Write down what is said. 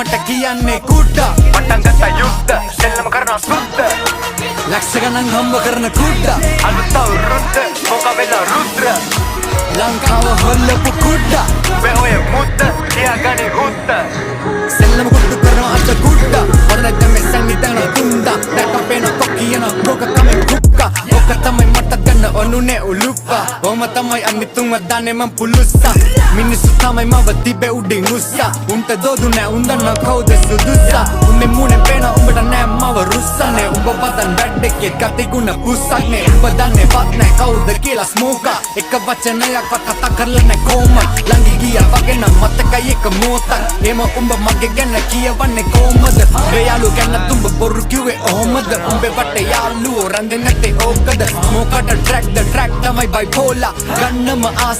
උඹට කියන්නේ කුඩා පටන් ගත්තා යුද්ධ දෙල්ලම කරනවා සුද්ධ ලක්ෂ ගණන් හම්බ කරන කුඩා අලුත් අවුරුද්ද මොක වෙලා රුද්‍ර ලංකාව හොල්ලපු කුඩා උඹේ ඔය මුද්ද කියාගනි හුද්ද සෙල්ලම කුඩු කරනවා අද කුඩා හොරට මේ සංගීතන තුන්දා දැකපේන කොකියන රෝග කමෙන් කුක්කා ඔක තමයි මට ගන්න ඔනුනේ උලුප්පා ඔම තමයි අනිතුන්ව දාන්නේ මං පුලුස්සා මිනිස්සු තමයි මව තිබේ උඩින් උස්සා උන්ට දොදු නෑ උන්දන්න කවුද සුදුස්සා උන්නේ මුනේ පේන උඹට නෑ මව රුස්සනේ උඹ පතන් වැඩ එකේ ගතිගුණ පුස්සක්නේ උඹ දන්නේ වත් නෑ කවුද කියලා ස්මෝකා එක වචනයක් වත් කතා කරලා නෑ කොහොමද ළඟි ගියා වගේ නම් මතකයි එක මොහොතක් එම උඹ මගේ ගැන කියවන්නේ කොහොමද මේ යාළු ගැන තුඹ බොරු කිව්වේ ඔහොමද උඹේ වටේ යාළුවෝ රැඳෙන්නේ නැත්තේ ඕකද මොකට track the track තමයි bipolar ගන්නම